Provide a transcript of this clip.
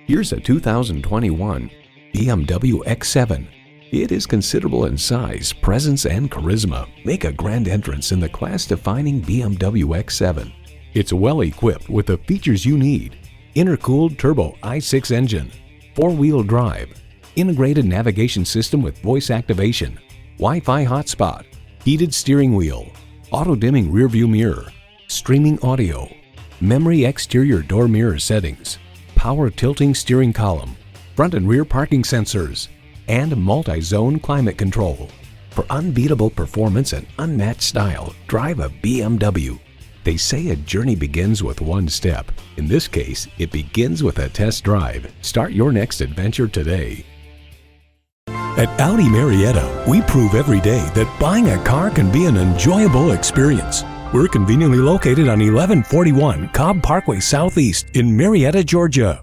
Here's a 2021 BMW X7. It is considerable in size, presence, and charisma. Make a grand entrance in the class-defining BMW X7. It's well equipped with the features you need: intercooled turbo I6 engine, four-wheel drive, integrated navigation system with voice activation, Wi-Fi hotspot, heated steering wheel, auto-dimming rearview mirror, streaming audio, memory exterior door mirror settings, power tilting steering column, front and rear parking sensors, and multi-zone climate control. For unbeatable performance and unmatched style, drive a BMW. They say a journey begins with one step. In this case, it begins with a test drive. Start your next adventure today. At Audi Marietta, we prove every day that buying a car can be an enjoyable experience. We're conveniently located on 1141 Cobb Parkway Southeast in Marietta, Georgia.